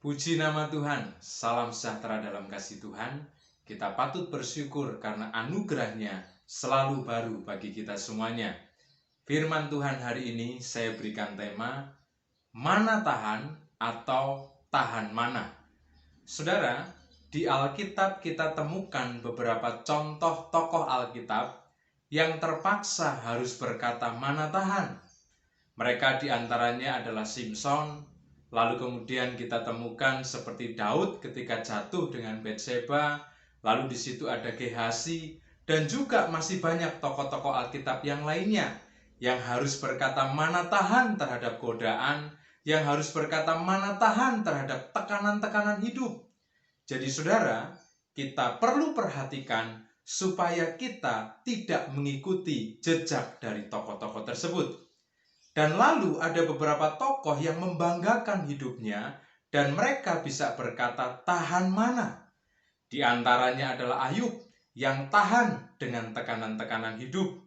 Puji nama Tuhan, salam sejahtera dalam kasih Tuhan. Kita patut bersyukur karena anugerahnya selalu baru bagi kita semuanya. Firman Tuhan hari ini saya berikan tema, mana tahan atau tahan mana. Saudara, di Alkitab kita temukan beberapa contoh tokoh Alkitab yang terpaksa harus berkata mana tahan. Mereka diantaranya adalah Simson. Lalu kemudian kita temukan seperti Daud ketika jatuh dengan Betseba. Lalu di situ ada Gehasi dan juga masih banyak tokoh-tokoh Alkitab yang lainnya yang harus berkata mana tahan terhadap godaan, yang harus berkata mana tahan terhadap tekanan-tekanan hidup. Jadi saudara, kita perlu perhatikan supaya kita tidak mengikuti jejak dari tokoh-tokoh tersebut. Dan lalu ada beberapa tokoh yang membanggakan hidupnya dan mereka bisa berkata tahan mana. Di antaranya adalah Ayub yang tahan dengan tekanan-tekanan hidup.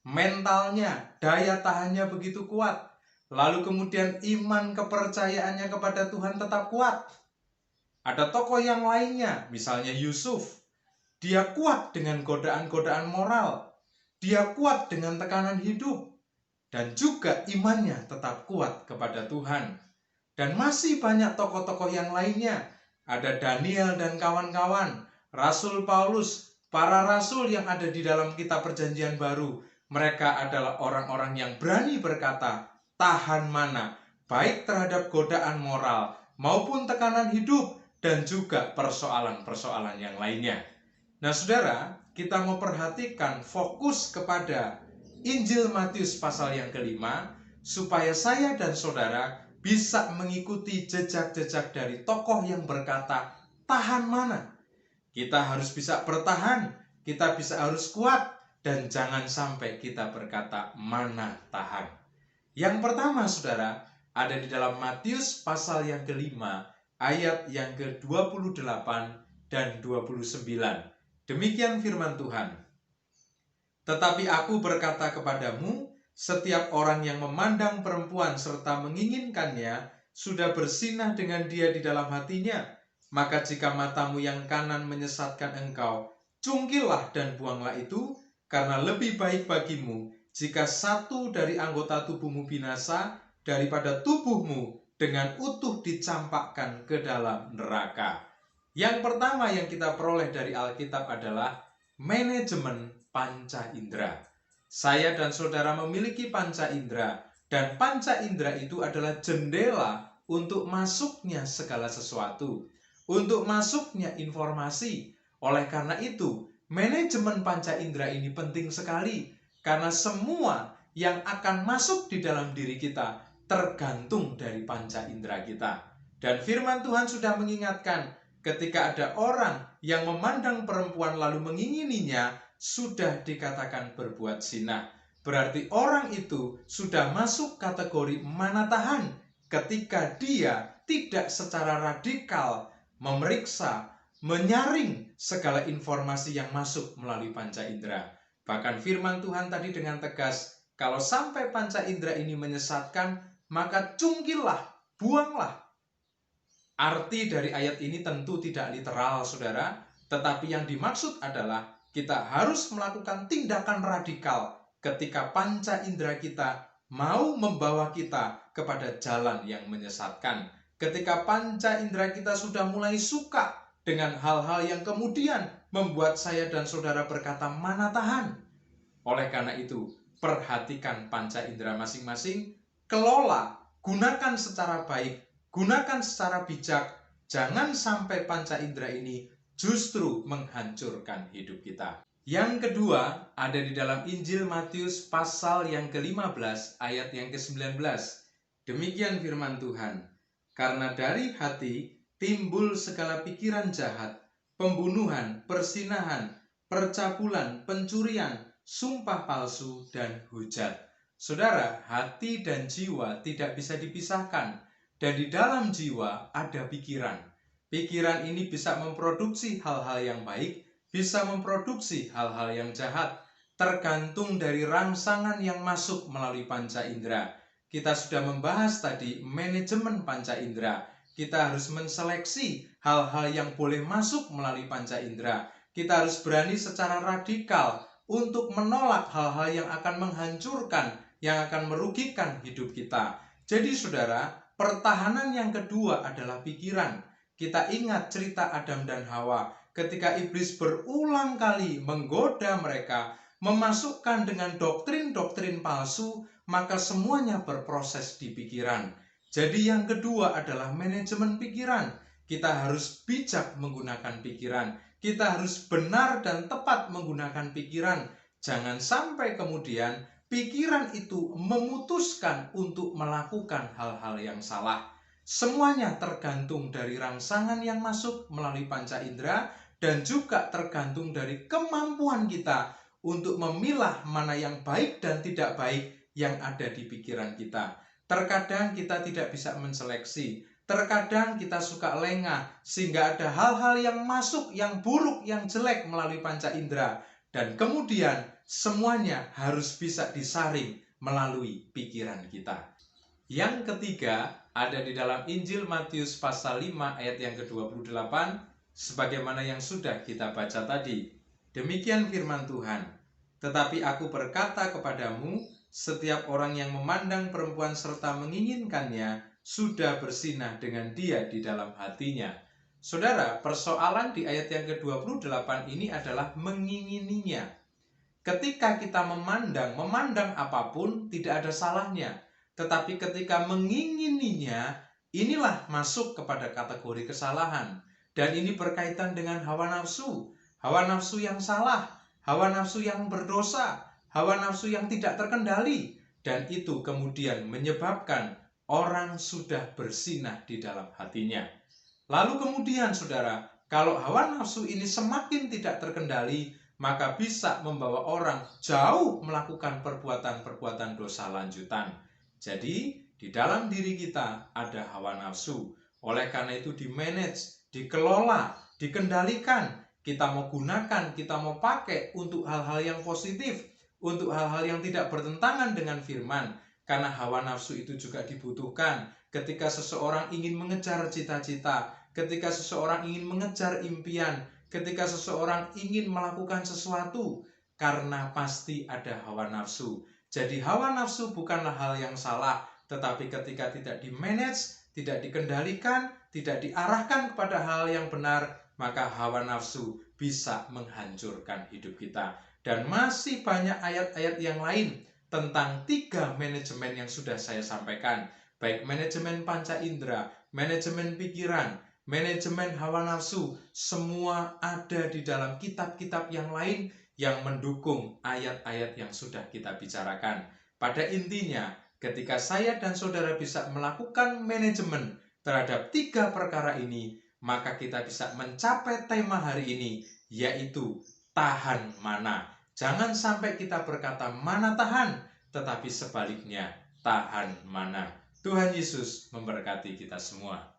Mentalnya, daya tahannya begitu kuat. Lalu kemudian iman kepercayaannya kepada Tuhan tetap kuat. Ada tokoh yang lainnya, misalnya Yusuf. Dia kuat dengan godaan-godaan moral. Dia kuat dengan tekanan hidup. Dan juga imannya tetap kuat kepada Tuhan. Dan masih banyak tokoh-tokoh yang lainnya. Ada Daniel dan kawan-kawan, Rasul Paulus, para rasul yang ada di dalam kitab Perjanjian Baru. Mereka adalah orang-orang yang berani berkata, tahan mana, baik terhadap godaan moral maupun tekanan hidup dan juga persoalan-persoalan yang lainnya. Nah saudara, kita mau perhatikan fokus kepada Injil Matius pasal yang kelima, supaya saya dan saudara bisa mengikuti jejak-jejak dari tokoh yang berkata, tahan mana. Kita harus bisa bertahan, kita harus kuat, dan jangan sampai kita berkata, mana tahan. Yang pertama saudara, ada di dalam Matius pasal yang kelima, ayat yang ke-28 dan 29. Demikian firman Tuhan. Tetapi aku berkata kepadamu, setiap orang yang memandang perempuan serta menginginkannya, sudah bersinah dengan dia di dalam hatinya. Maka jika matamu yang kanan menyesatkan engkau, cungkillah dan buanglah itu, karena lebih baik bagimu jika satu dari anggota tubuhmu binasa, daripada tubuhmu dengan utuh dicampakkan ke dalam neraka. Yang pertama yang kita peroleh dari Alkitab adalah manajemen panca indera. Saya dan saudara memiliki panca indera, dan panca indera itu adalah jendela untuk masuknya segala sesuatu, untuk masuknya informasi. Oleh karena itu, manajemen panca indera ini penting sekali, karena semua yang akan masuk di dalam diri kita tergantung dari panca indera kita. Dan firman Tuhan sudah mengingatkan, ketika ada orang yang memandang perempuan lalu mengingininya, sudah dikatakan berbuat zina. Berarti orang itu sudah masuk kategori mana tahan ketika dia tidak secara radikal memeriksa, menyaring segala informasi yang masuk melalui panca indera. Bahkan firman Tuhan tadi dengan tegas, kalau sampai panca indera ini menyesatkan, maka cungkillah, buanglah. Arti dari ayat ini tentu tidak literal, saudara, tetapi yang dimaksud adalah kita harus melakukan tindakan radikal ketika panca indera kita mau membawa kita kepada jalan yang menyesatkan. Ketika panca indera kita sudah mulai suka dengan hal-hal yang kemudian membuat saya dan saudara berkata mana tahan. Oleh karena itu, perhatikan panca indera masing-masing, kelola, gunakan secara baik, gunakan secara bijak. Jangan sampai panca indera ini justru menghancurkan hidup kita. Yang kedua, ada di dalam Injil Matius pasal yang ke-15 ayat yang ke-19. Demikian firman Tuhan. Karena dari hati timbul segala pikiran jahat, pembunuhan, persinahan, percabulan, pencurian, sumpah palsu, dan hujat. Saudara, hati dan jiwa tidak bisa dipisahkan. Dan di dalam jiwa ada pikiran. Pikiran ini bisa memproduksi hal-hal yang baik, bisa memproduksi hal-hal yang jahat, tergantung dari rangsangan yang masuk melalui panca indera. Kita sudah membahas tadi manajemen panca indera, Kita harus menseleksi hal-hal yang boleh masuk melalui panca indera. Kita harus berani secara radikal untuk menolak hal-hal yang akan menghancurkan, yang akan merugikan hidup kita. Jadi saudara, pertahanan yang kedua adalah pikiran. Kita ingat cerita Adam dan Hawa ketika iblis berulang kali menggoda mereka, memasukkan dengan doktrin-doktrin palsu, maka semuanya berproses di pikiran. Jadi yang kedua adalah manajemen pikiran. Kita harus bijak menggunakan pikiran. Kita harus benar dan tepat menggunakan pikiran. Jangan sampai kemudian pikiran itu memutuskan untuk melakukan hal-hal yang salah. Semuanya tergantung dari rangsangan yang masuk melalui panca indera dan juga tergantung dari kemampuan kita untuk memilah mana yang baik dan tidak baik yang ada di pikiran kita. Terkadang kita tidak bisa menseleksi, terkadang kita suka lengah sehingga ada hal-hal yang masuk, yang buruk, yang jelek melalui panca indera, dan kemudian semuanya harus bisa disaring melalui pikiran kita. Yang ketiga ada di dalam Injil Matius pasal 5 ayat yang ke-28 sebagaimana yang sudah kita baca tadi. Demikian firman Tuhan. Tetapi aku berkata kepadamu, setiap orang yang memandang perempuan serta menginginkannya sudah bersinah dengan dia di dalam hatinya. Saudara, persoalan di ayat yang ke-28 ini adalah mengingininya. Ketika kita memandang apapun tidak ada salahnya. Tetapi ketika mengingininya, inilah masuk kepada kategori kesalahan. Dan ini berkaitan dengan hawa nafsu. Hawa nafsu yang salah, hawa nafsu yang berdosa, hawa nafsu yang tidak terkendali. Dan itu kemudian menyebabkan orang sudah bersinah di dalam hatinya. Lalu kemudian saudara, kalau hawa nafsu ini semakin tidak terkendali, maka bisa membawa orang jauh melakukan perbuatan-perbuatan dosa lanjutan. Jadi, di dalam diri kita ada hawa nafsu. Oleh karena itu dimanage, dikelola, dikendalikan. Kita mau gunakan, kita mau pakai untuk hal-hal yang positif, untuk hal-hal yang tidak bertentangan dengan firman. Karena hawa nafsu itu juga dibutuhkan ketika seseorang ingin mengejar cita-cita, ketika seseorang ingin mengejar impian, ketika seseorang ingin melakukan sesuatu, karena pasti ada hawa nafsu. Jadi hawa nafsu bukanlah hal yang salah, tetapi ketika tidak dimanage, tidak dikendalikan, tidak diarahkan kepada hal yang benar, maka hawa nafsu bisa menghancurkan hidup kita. Dan masih banyak ayat-ayat yang lain tentang 3 manajemen yang sudah saya sampaikan, baik manajemen panca indera, manajemen pikiran, manajemen hawa nafsu, semua ada di dalam kitab-kitab yang lain yang mendukung ayat-ayat yang sudah kita bicarakan. Pada intinya, ketika saya dan saudara bisa melakukan manajemen terhadap 3 perkara ini, maka kita bisa mencapai tema hari ini, yaitu tahan mana. Jangan sampai kita berkata mana tahan, tetapi sebaliknya tahan mana. Tuhan Yesus memberkati kita semua.